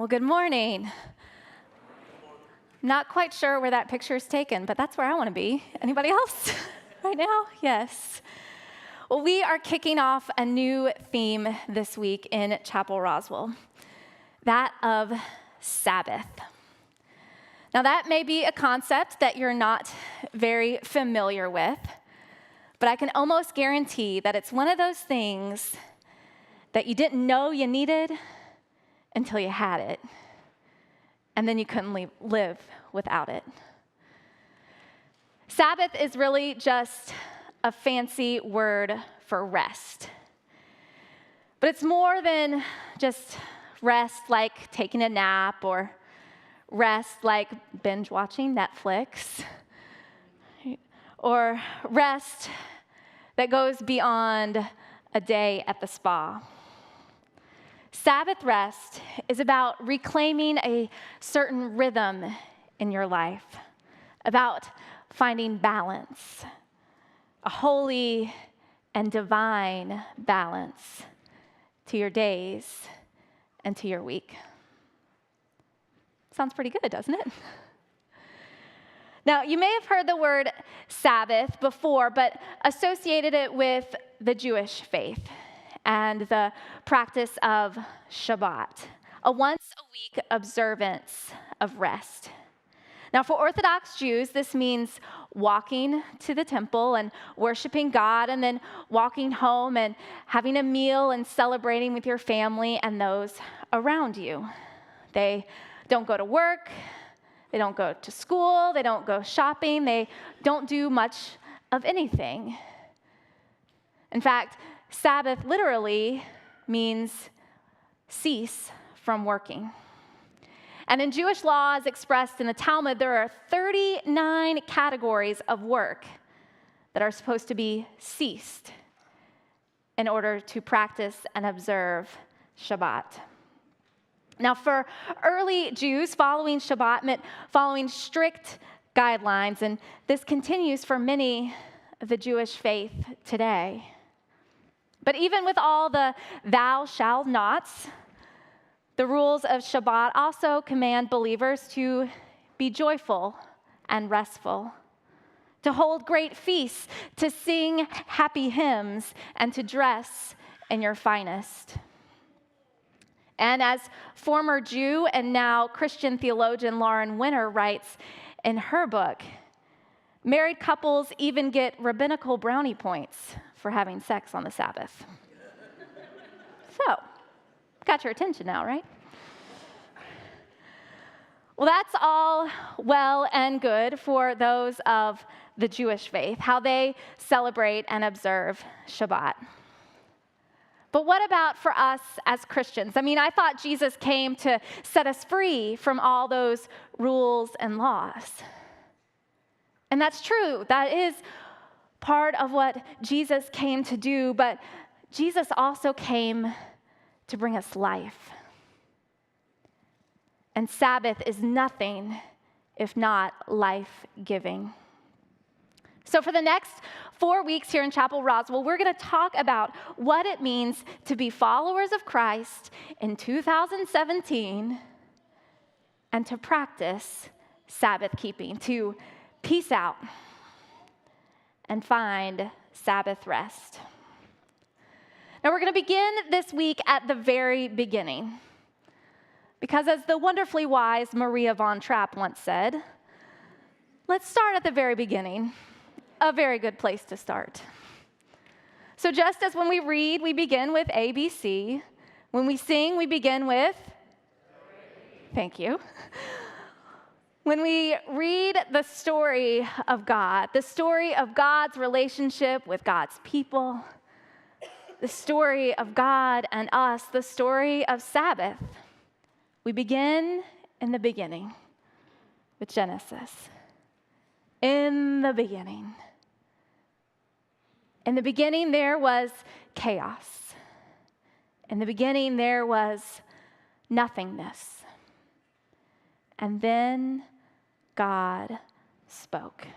Well, good morning. Not quite sure where that picture is taken, but that's where I want to be. Anybody else right now? Yes. Well, we are kicking off a new theme this week in Chapel Roswell, that of Sabbath. Now, that may be a concept that you're not very familiar with, but I can almost guarantee that it's one of those things that you didn't know you needed until you had it, and then you couldn't live without it. Sabbath is really just a fancy word for rest. But it's more than just rest like taking a nap or rest like binge watching Netflix or rest that goes beyond a day at the spa. Sabbath rest is about reclaiming a certain rhythm in your life, about finding balance, a holy and divine balance to your days and to your week. Sounds pretty good, doesn't it? Now, you may have heard the word Sabbath before, but associated it with the Jewish faith and the practice of Shabbat, a once-a-week observance of rest. Now, for Orthodox Jews, this means walking to the temple and worshiping God, and then walking home and having a meal and celebrating with your family and those around you. They don't go to work, they don't go to school, they don't go shopping, they don't do much of anything. In fact, Sabbath literally means cease from working. And in Jewish law, as expressed in the Talmud, there are 39 categories of work that are supposed to be ceased in order to practice and observe Shabbat. Now, for early Jews, following Shabbat meant following strict guidelines, and this continues for many of the Jewish faith today. But even with all the thou shalt nots, the rules of Shabbat also command believers to be joyful and restful, to hold great feasts, to sing happy hymns, and to dress in your finest. And as former Jew and now Christian theologian Lauren Winner writes in her book, married couples even get rabbinical brownie points for having sex on the Sabbath. So, got your attention now, right? Well, that's all well and good for those of the Jewish faith, how they celebrate and observe Shabbat. But what about for us as Christians? I mean, I thought Jesus came to set us free from all those rules and laws. And that's true. That is part of what Jesus came to do, but Jesus also came to bring us life. And Sabbath is nothing if not life-giving. So for the next 4 weeks here in Chapel Roswell, we're going to talk about what it means to be followers of Christ in 2017 and to practice Sabbath keeping, to peace out and find Sabbath rest. Now, we're going to begin this week at the very beginning, because as the wonderfully wise Maria von Trapp once said, let's start at the very beginning, a very good place to start. So just as when we read, we begin with ABC, when we sing, we begin with, thank you. When we read the story of God, the story of God's relationship with God's people, the story of God and us, the story of Sabbath, we begin in the beginning with Genesis. In the beginning. In the beginning, there was chaos. In the beginning, there was nothingness. And then God spoke.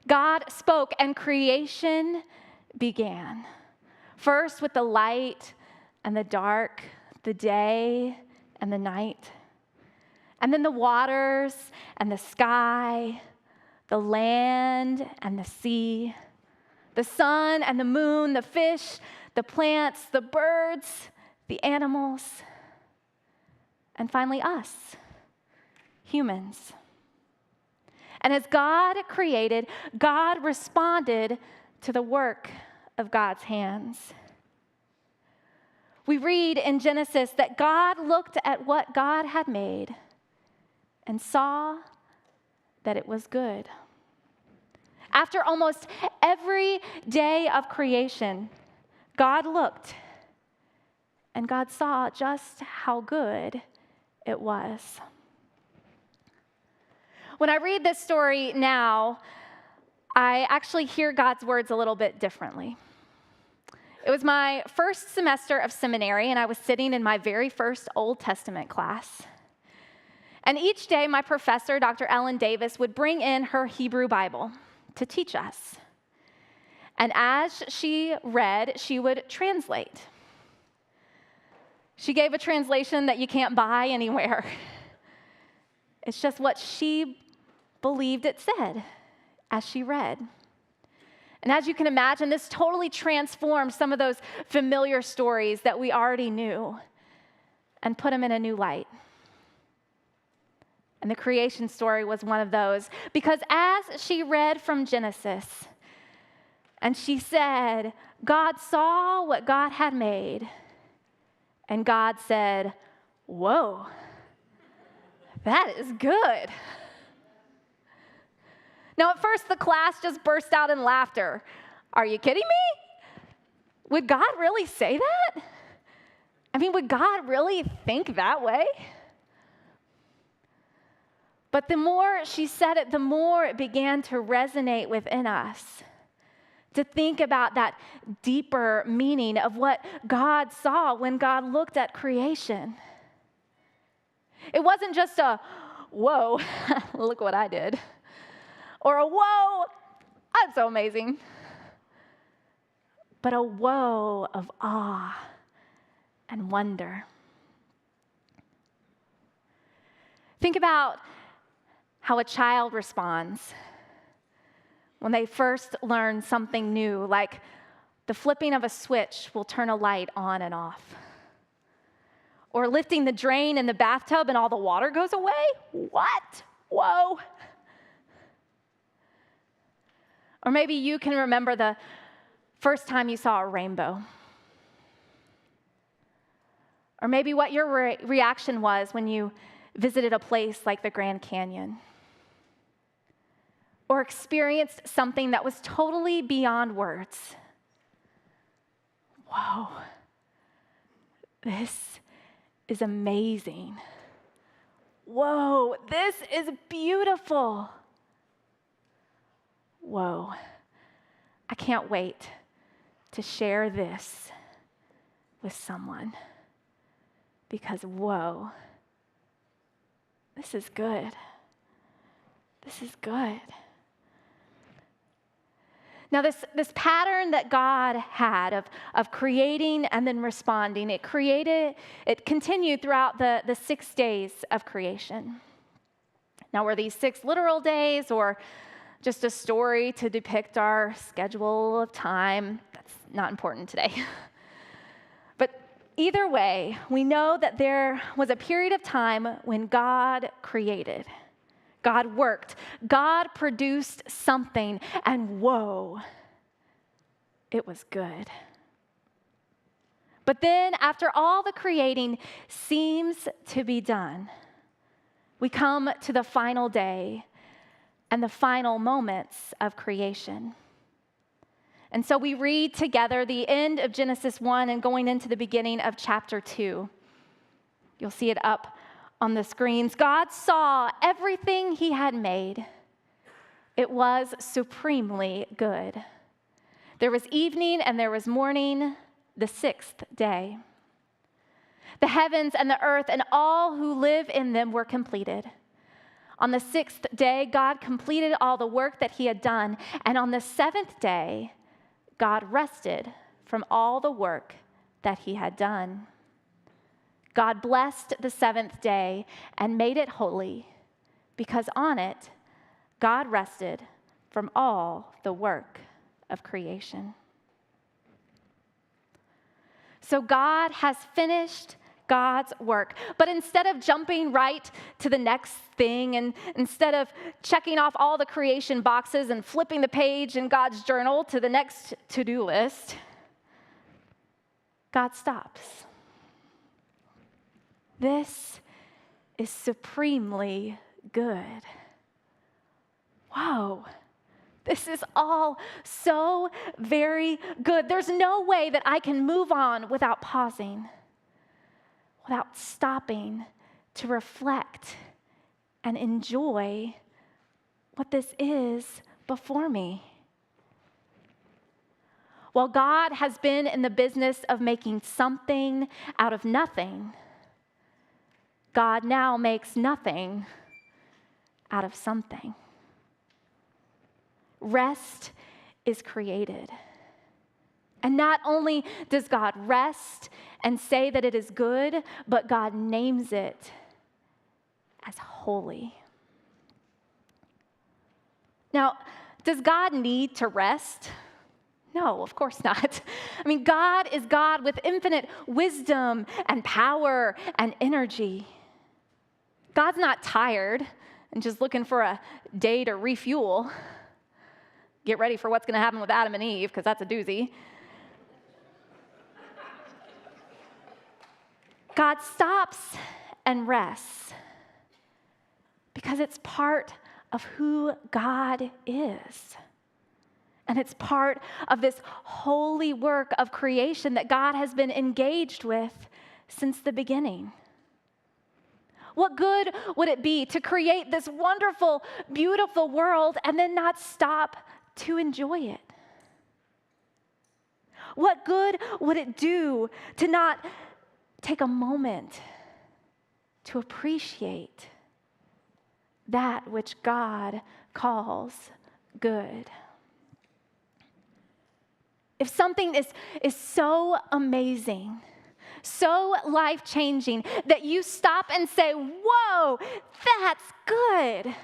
God spoke, and creation began. First with the light and the dark, the day and the night, and then the waters and the sky, the land and the sea, the sun and the moon, the fish, the plants, the birds, the animals, and finally us, humans. And as God created, God responded to the work of God's hands. We read in Genesis that God looked at what God had made and saw that it was good. After almost every day of creation, God looked and God saw just how good it was. When I read this story now, I actually hear God's words a little bit differently. It was my first semester of seminary, and I was sitting in my very first Old Testament class. And each day, my professor, Dr. Ellen Davis, would bring in her Hebrew Bible to teach us. And as she read, she would translate. She gave a translation that you can't buy anywhere. It's just what she believed it said as she read. And as you can imagine, this totally transformed some of those familiar stories that we already knew and put them in a new light. And the creation story was one of those, because as she read from Genesis, and she said, God saw what God had made, and God said, whoa, that is good. Now, at first, the class just burst out in laughter. Are you kidding me? Would God really say that? I mean, would God really think that way? But the more she said it, the more it began to resonate within us, to think about that deeper meaning of what God saw when God looked at creation. It wasn't just a, whoa, look what I did. Or a whoa, I'm so amazing. But a whoa of awe and wonder. Think about how a child responds when they first learn something new, like the flipping of a switch will turn a light on and off. Or lifting the drain in the bathtub and all the water goes away? What? Whoa. Or maybe you can remember the first time you saw a rainbow. Or maybe what your reaction was when you visited a place like the Grand Canyon. Or experienced something that was totally beyond words. Whoa, this is amazing. Whoa, this is beautiful. Whoa, I can't wait to share this with someone, because whoa, this is good. This is good. Now, this pattern that God had of creating and then responding, it continued throughout the 6 days of creation. Now, were these 6 literal days or just a story to depict our schedule of time? That's not important today. But either way, we know that there was a period of time when God created. God worked. God produced something, and whoa, it was good. But then, after all the creating seems to be done, we come to the final day and the final moments of creation. And so we read together the end of Genesis 1 and going into the beginning of chapter 2. You'll see it up on the screens. God saw everything he had made. It was supremely good. There was evening and there was morning, the 6th day. The heavens and the earth and all who live in them were completed. On the 6th day, God completed all the work that he had done. And on the 7th day, God rested from all the work that he had done. God blessed the seventh day and made it holy, because on it God rested from all the work of creation. So God has finished God's work. But instead of jumping right to the next thing, and instead of checking off all the creation boxes and flipping the page in God's journal to the next to-do list, God stops. This is supremely good. Whoa. This is all so very good. There's no way that I can move on without pausing, without stopping to reflect and enjoy what this is before me. While God has been in the business of making something out of nothing, God now makes nothing out of something. Rest is created. And not only does God rest and say that it is good, but God names it as holy. Now, does God need to rest? No, of course not. I mean, God is God with infinite wisdom and power and energy. God's not tired and just looking for a day to refuel. Get ready for what's going to happen with Adam and Eve, because that's a doozy. God stops and rests because it's part of who God is. And it's part of this holy work of creation that God has been engaged with since the beginning. What good would it be to create this wonderful, beautiful world and then not stop to enjoy it? What good would it do to not take a moment to appreciate that which God calls good? If something is so amazing, so life-changing, that you stop and say, whoa, that's good,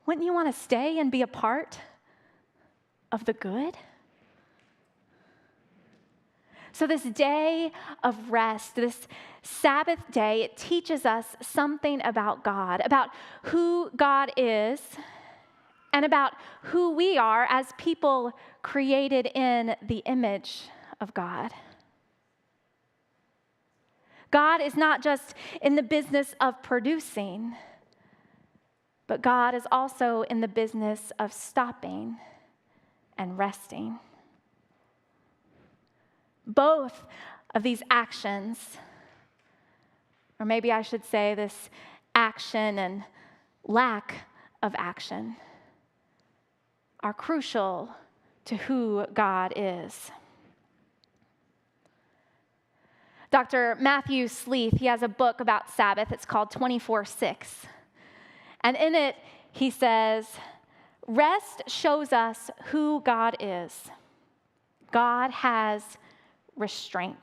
wouldn't you want to stay and be a part of the good? So this day of rest, this Sabbath day, it teaches us something about God, about who God is, and about who we are as people created in the image of God. God is not just in the business of producing, but God is also in the business of stopping and resting. Both of these actions, or maybe I should say this action and lack of action, are crucial to who God is. Dr. Matthew Sleeth, he has a book about Sabbath. It's called 24/6. And in it, he says, rest shows us who God is. God has restraint.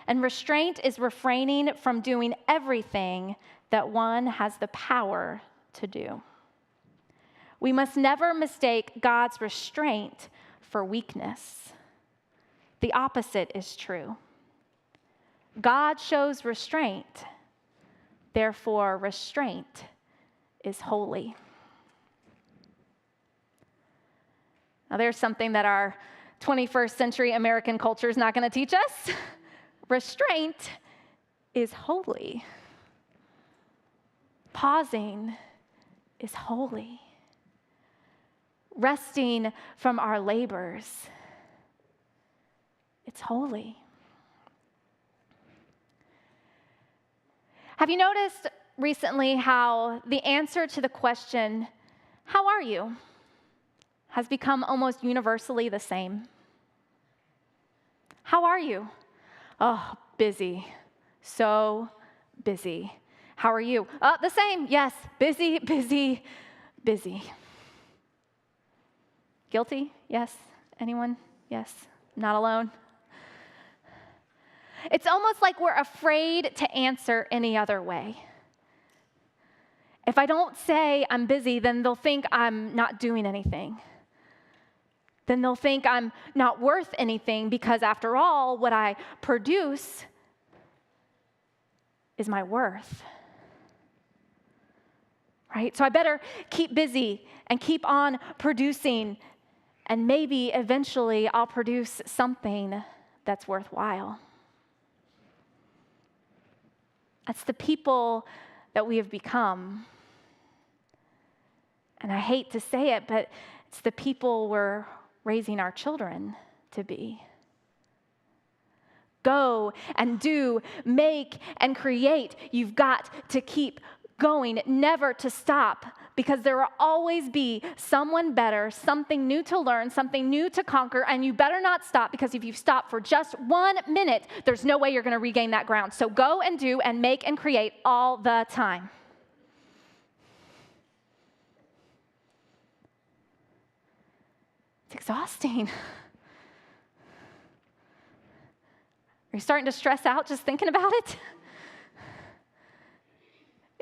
And restraint is refraining from doing everything that one has the power to do. We must never mistake God's restraint for weakness. The opposite is true. God shows restraint, therefore restraint is holy. Now there's something that our 21st century American culture is not going to teach us. Restraint is holy. Pausing is holy. Resting from our labors, it's holy. Have you noticed recently how the answer to the question, how are you, has become almost universally the same? How are you? Oh, busy. So busy. How are you? The same. Yes. Busy, busy, busy. Guilty? Yes. Anyone? Yes. Not alone. It's almost like we're afraid to answer any other way. If I don't say I'm busy, then they'll think I'm not doing anything. Then they'll think I'm not worth anything because, after all, what I produce is my worth. Right? So I better keep busy and keep on producing, and maybe eventually I'll produce something that's worthwhile. That's the people that we have become. And I hate to say it, but it's the people we're raising our children to be. Go and do, make and create. You've got to keep going, never to stop, because there will always be someone better, something new to learn, something new to conquer, and you better not stop, because if you stop for just 1 minute, there's no way you're going to regain that ground. So go and do and make and create all the time. It's exhausting. Are you starting to stress out just thinking about it?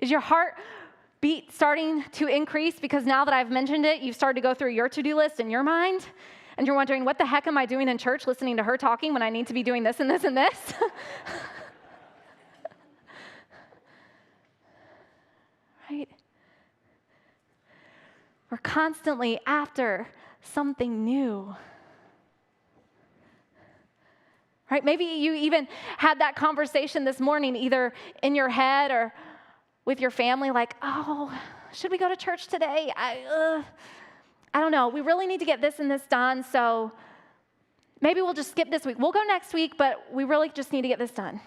Is your heartbeat starting to increase because now that I've mentioned it, you've started to go through your to-do list in your mind, and you're wondering, what the heck am I doing in church listening to her talking when I need to be doing this and this and this? Right? We're constantly after something new. Right? Maybe you even had that conversation this morning, either in your head or with your family, like, oh, should we go to church today? I don't know. We really need to get this and this done, so maybe we'll just skip this week. We'll go next week, but we really just need to get this done.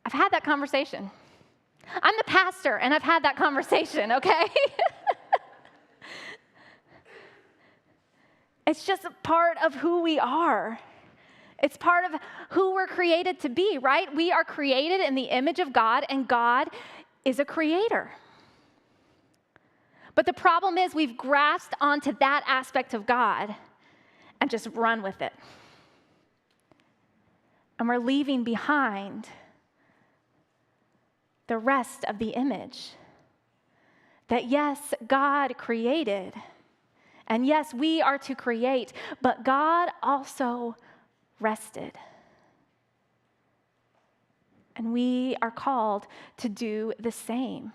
I've had that conversation. I'm the pastor, and I've had that conversation, okay? It's just a part of who we are. It's part of who we're created to be, right? We are created in the image of God, and God is a creator. But the problem is we've grasped onto that aspect of God and just run with it. And we're leaving behind the rest of the image. That yes, God created, and yes, we are to create, but God also rested. And we are called to do the same.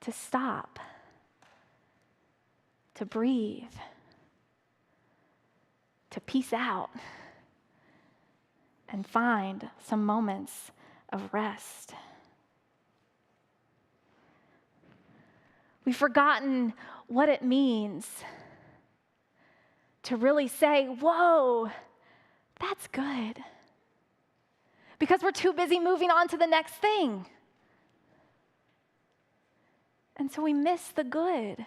To stop. To breathe. To peace out. And find some moments of rest. We've forgotten what it means to really say, whoa, that's good. Because we're too busy moving on to the next thing. And so we miss the good.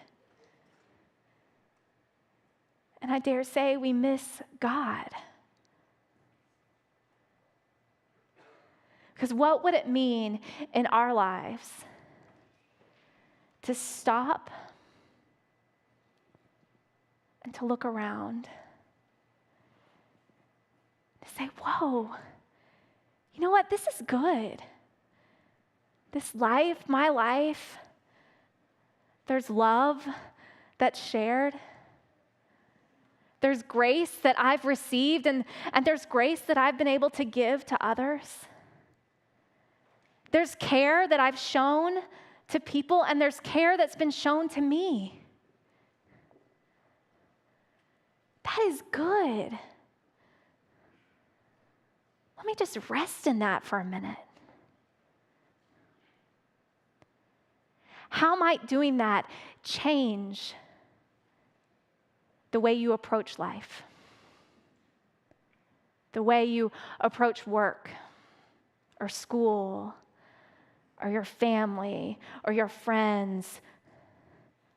And I dare say we miss God. Because what would it mean in our lives to stop and to look around, to say, whoa, you know what? This is good. This life, my life, there's love that's shared. There's grace that I've received, and there's grace that I've been able to give to others. There's care that I've shown to people, and there's care that's been shown to me. That is good. Let me just rest in that for a minute. How might doing that change the way you approach life? The way you approach work or school or your family or your friends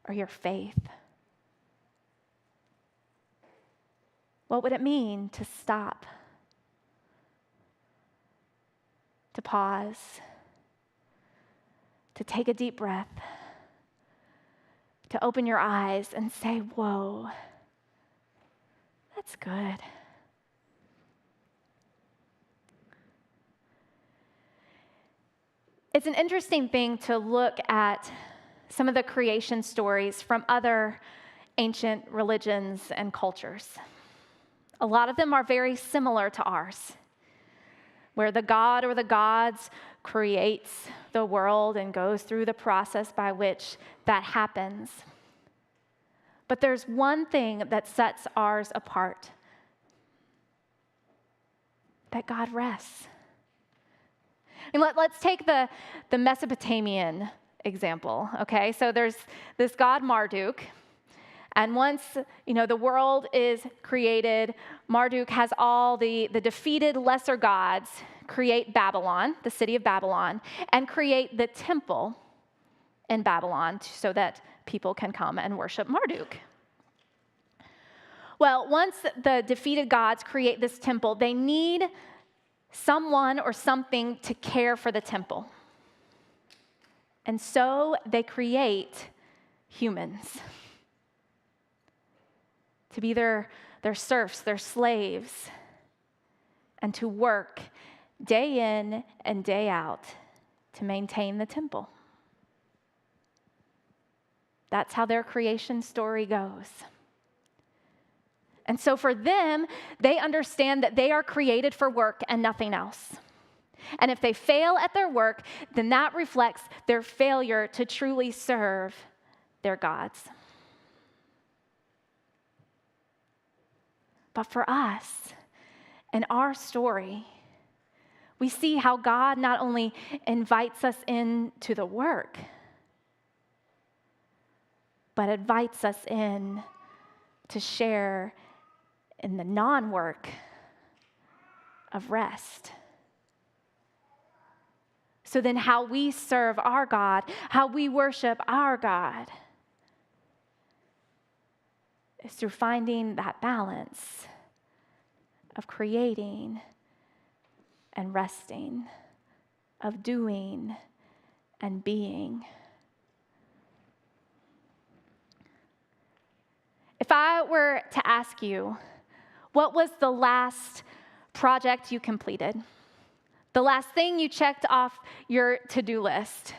or your faith? What would it mean to stop? To pause? To take a deep breath? To open your eyes and say, whoa, that's good. It's an interesting thing to look at some of the creation stories from other ancient religions and cultures. A lot of them are very similar to ours, where the god or the gods creates the world and goes through the process by which that happens. But there's one thing that sets ours apart, that God rests. And let's take the Mesopotamian example, okay? So there's this god Marduk, and once, the world is created, Marduk has all the defeated lesser gods create Babylon, the city of Babylon, and create the temple in Babylon so that people can come and worship Marduk. Well, once the defeated gods create this temple, they need someone or something to care for the temple. And so they create humans to be their serfs, their slaves, and to work day in and day out to maintain the temple. That's how their creation story goes. And so for them, they understand that they are created for work and nothing else. And if they fail at their work, then that reflects their failure to truly serve their gods. But for us, in our story, we see how God not only invites us into the work, but invites us in to share in the non-work of rest. So then how we serve our God, how we worship our God, is through finding that balance of creating and resting, of doing and being. If I were to ask you, what was the last project you completed? The last thing you checked off your to-do list?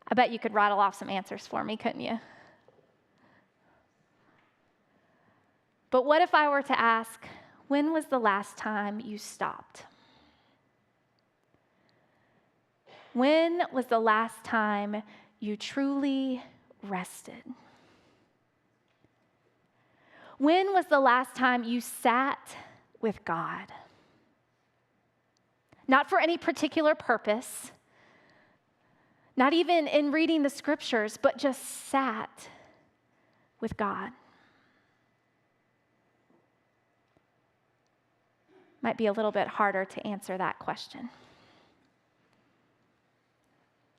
I bet you could rattle off some answers for me, couldn't you? But what if I were to ask, when was the last time you stopped? When was the last time you truly rested? When was the last time you sat with God? Not for any particular purpose, not even in reading the scriptures, but just sat with God. Might be a little bit harder to answer that question.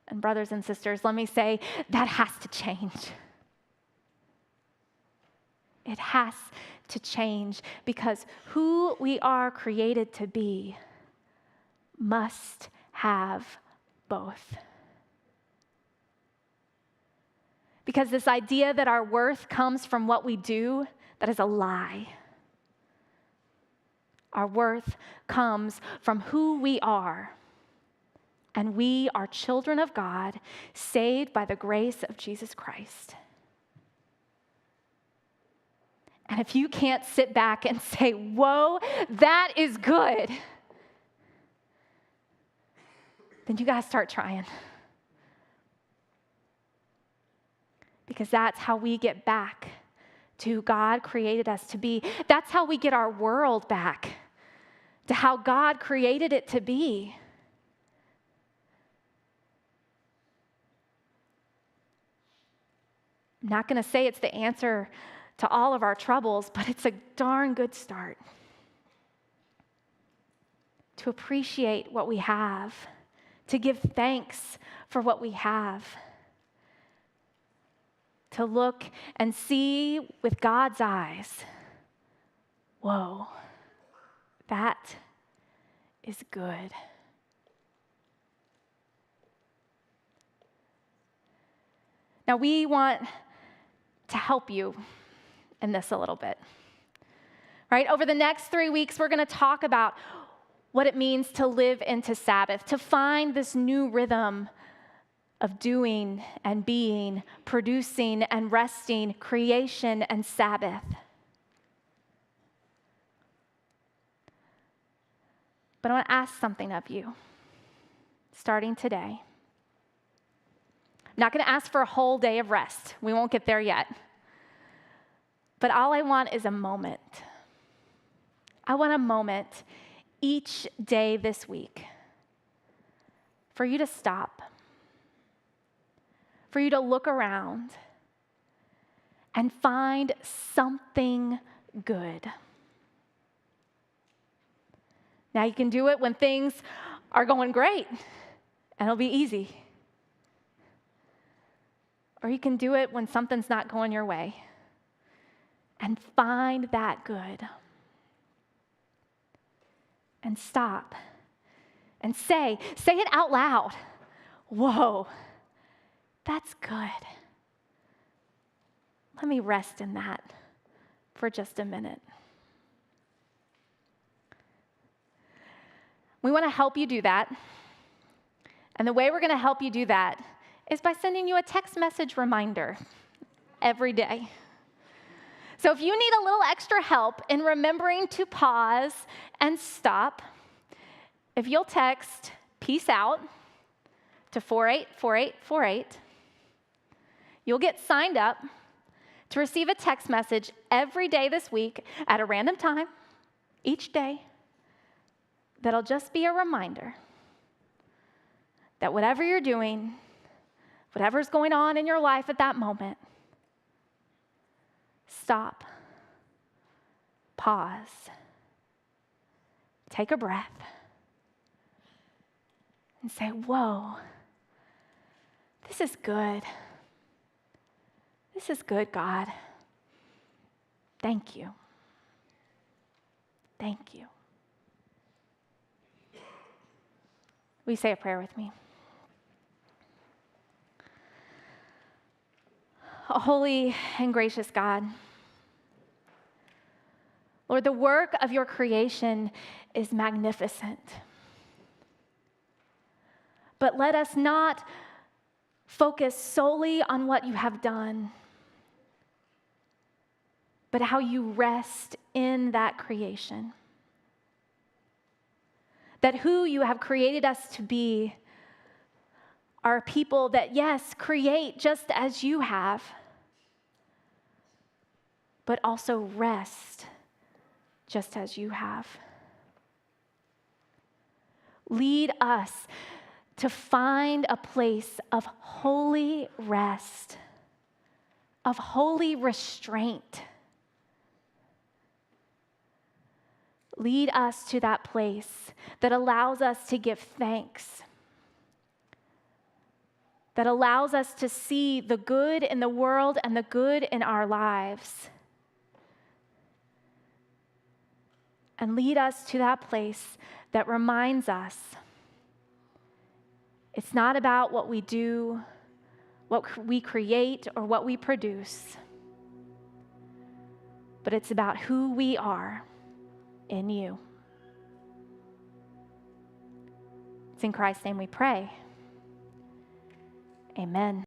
And brothers and sisters, let me say, that has to change. It has to change because who we are created to be must have both. Because this idea that our worth comes from what we do, that is a lie. Our worth comes from who we are. And we are children of God, saved by the grace of Jesus Christ. And if you can't sit back and say, whoa, that is good, then you got to start trying. Because that's how we get back to who God created us to be. That's how we get our world back to how God created it to be. I'm not going to say it's the answer to all of our troubles, but it's a darn good start. To appreciate what we have, to give thanks for what we have, to look and see with God's eyes, whoa, that is good. Now, we want to help you in this a little bit, right? Over the next 3 weeks, we're going to talk about what it means to live into Sabbath, to find this new rhythm of doing and being, producing and resting, creation and Sabbath. But I want to ask something of you, starting today. I'm not going to ask for a whole day of rest. We won't get there yet. But all I want is a moment. I want a moment each day this week for you to stop, for you to look around and find something good. Now, you can do it when things are going great, and it'll be easy. Or you can do it when something's not going your way, and find that good. And stop and say it out loud. Whoa, that's good. Let me rest in that for just a minute. We want to help you do that. And the way we're going to help you do that is by sending you a text message reminder every day. So if you need a little extra help in remembering to pause and stop, if you'll text peace out to 484848, you'll get signed up to receive a text message every day this week at a random time, each day, that'll just be a reminder that whatever you're doing, whatever's going on in your life at that moment, stop, pause, take a breath, and say, whoa, this is good. This is good, God. Thank you. Thank you. Will you say a prayer with me? Holy and gracious God, Lord, the work of your creation is magnificent. But let us not focus solely on what you have done, but how you rest in that creation. That who you have created us to be are people that, yes, create just as you have, but also rest just as you have. Lead us to find a place of holy rest, of holy restraint. Lead us to that place that allows us to give thanks, that allows us to see the good in the world and the good in our lives. And lead us to that place that reminds us it's not about what we do, what we create, or what we produce, but it's about who we are in you. It's in Christ's name we pray. Amen.